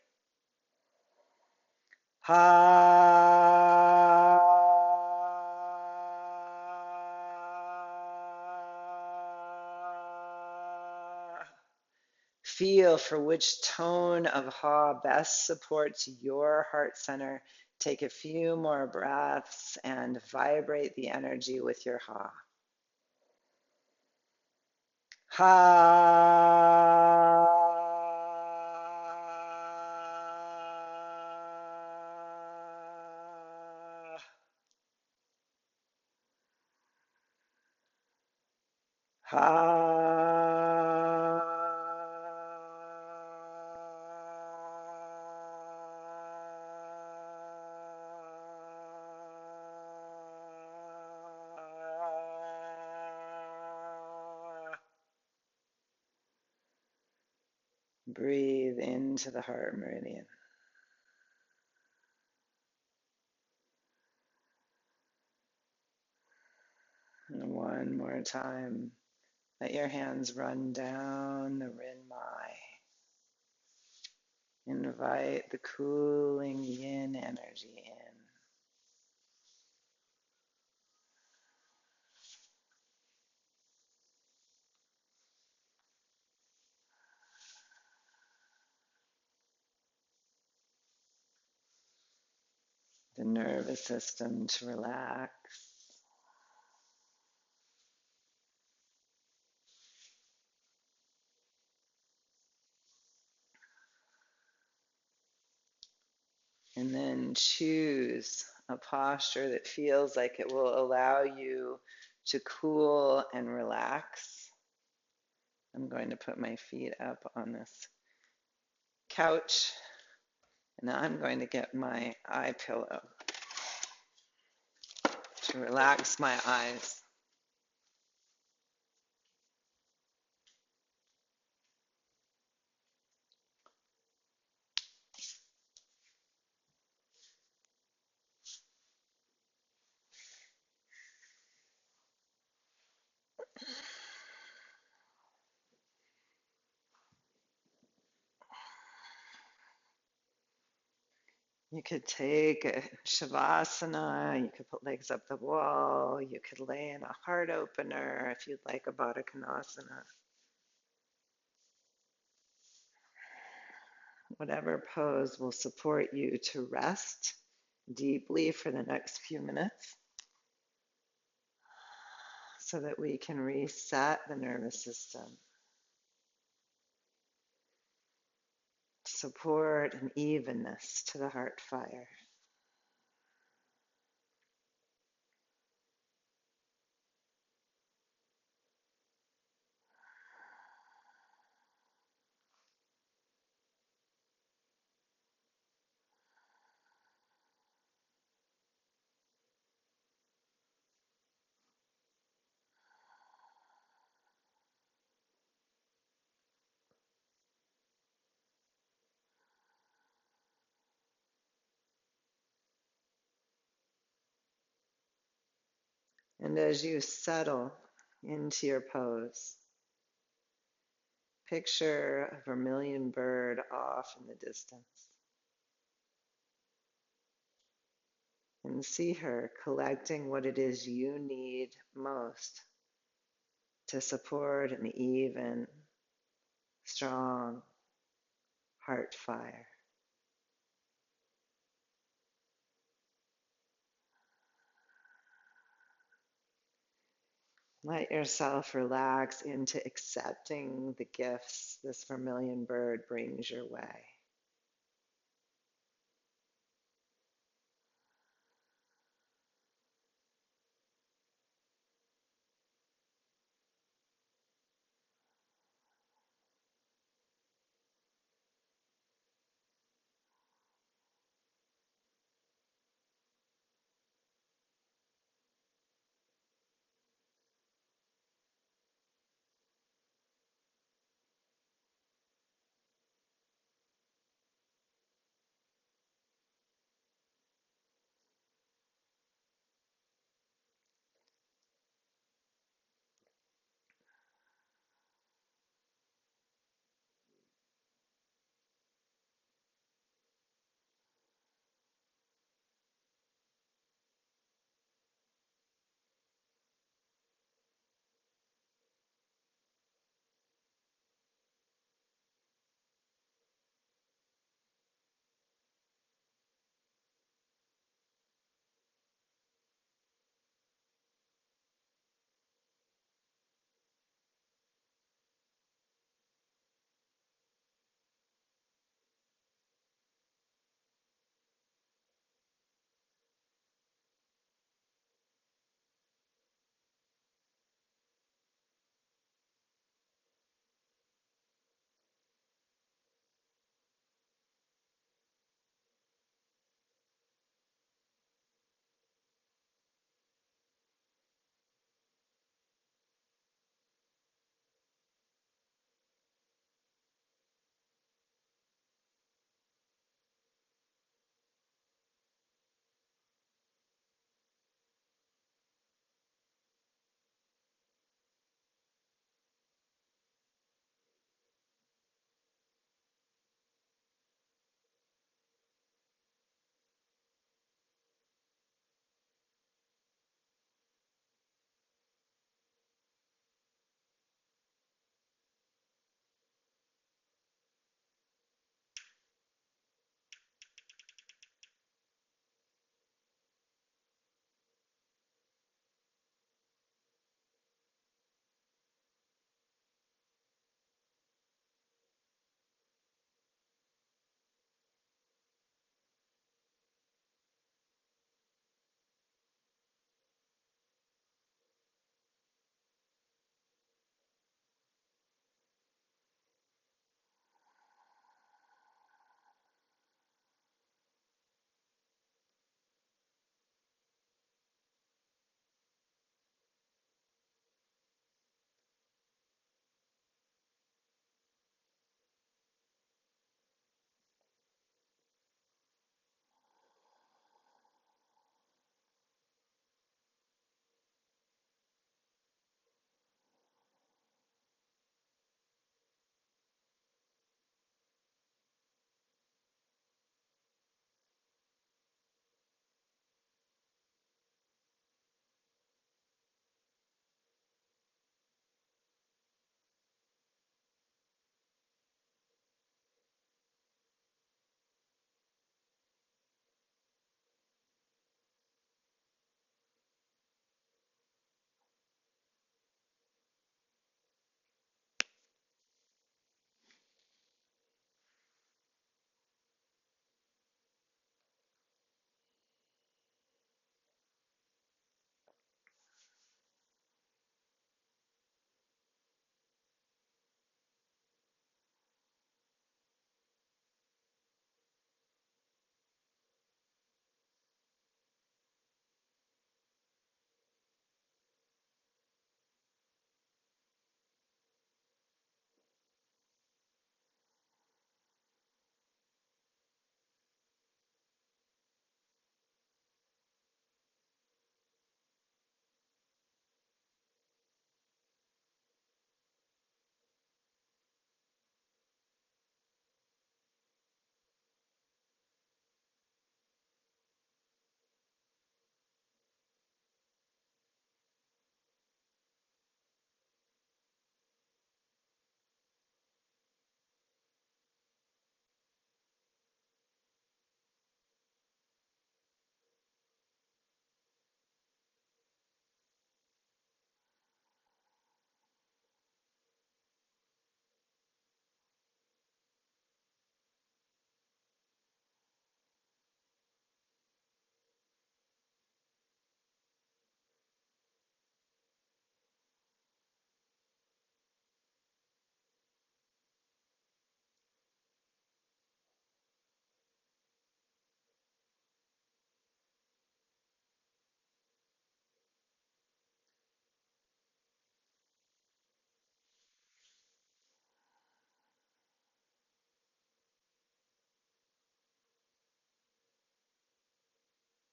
Ha. Feel for which tone of ha best supports your heart center. Take a few more breaths and vibrate the energy with your ha. Ha. Ha. Breathe into the heart meridian. And one more time. Let your hands run down the Rinmai. Invite the cooling yin energy in. The nervous system to relax. And then choose a posture that feels like it will allow you to cool and relax. I'm going to put my feet up on this couch, and I'm going to get my eye pillow to relax my eyes. You could take a shavasana, you could put legs up the wall, you could lay in a heart opener if you'd like a Baddha Konasana. Whatever pose will support you to rest deeply for the next few minutes so that we can reset the nervous system, support an evenness to the heart fire. And as you settle into your pose, picture a vermilion bird off in the distance and see her collecting what it is you need most to support an even, strong heart fire. Let yourself relax into accepting the gifts this vermilion bird brings your way.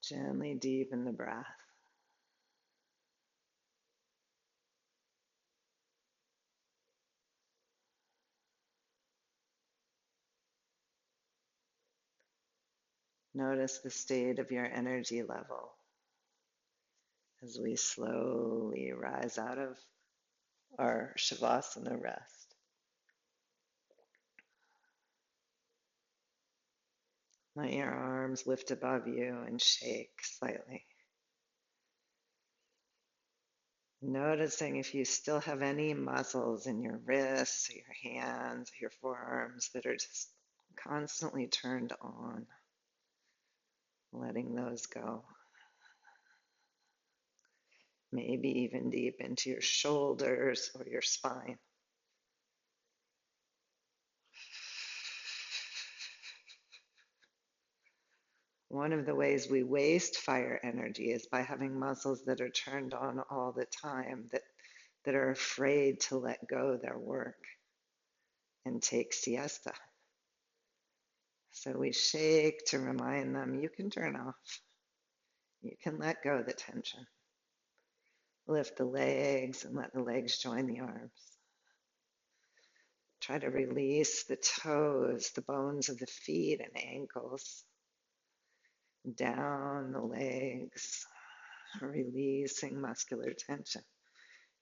Gently deepen the breath. Notice the state of your energy level as we slowly rise out of our Shavasana rest. Let your arms lift above you and shake slightly. Noticing if you still have any muscles in your wrists, or your hands, or your forearms that are just constantly turned on, letting those go. Maybe even deep into your shoulders or your spine. One of the ways we waste fire energy is by having muscles that are turned on all the time, that are afraid to let go their work and take siesta. So we shake to remind them, you can turn off. You can let go the tension. Lift the legs and let the legs join the arms. Try to release the toes, the bones of the feet and ankles. Down the legs, releasing muscular tension.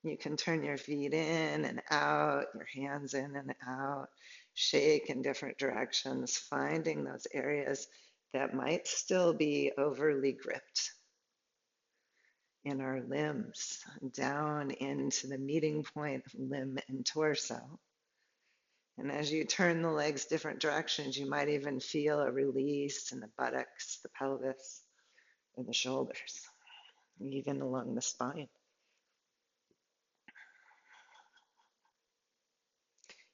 You can turn your feet in and out, your hands in and out, shake in different directions, finding those areas that might still be overly gripped in our limbs, down into the meeting point of limb and torso. And as you turn the legs different directions, you might even feel a release in the buttocks, the pelvis, or the shoulders, even along the spine.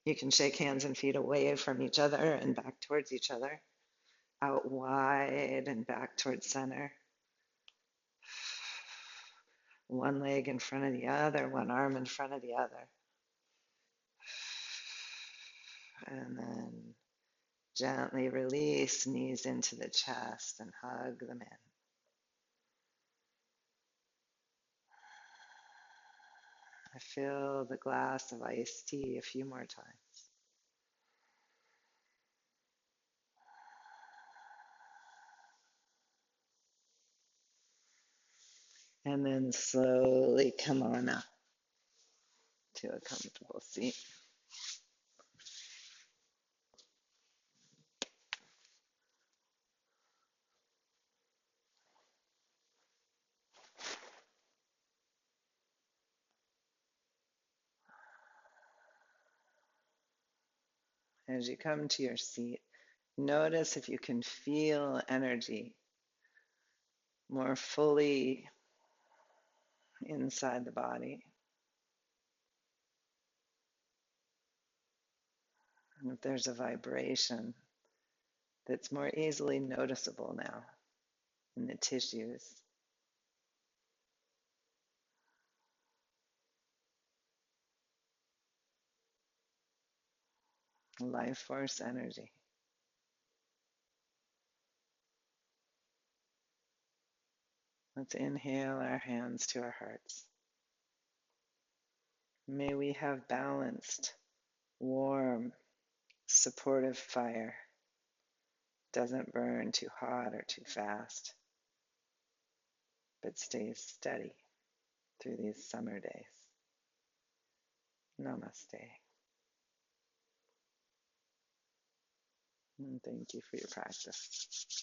You can shake hands and feet away from each other and back towards each other, out wide and back towards center. One leg in front of the other, one arm in front of the other. And then gently release, knees into the chest and hug them in. I fill the glass of iced tea a few more times. And then slowly come on up to a comfortable seat. As you come to your seat, notice if you can feel energy more fully inside the body. And if there's a vibration that's more easily noticeable now in the tissues. Life force energy. Let's inhale our hands to our hearts. May we have balanced, warm, supportive fire. Doesn't burn too hot or too fast, but stays steady through these summer days. Namaste. And thank you for your practice.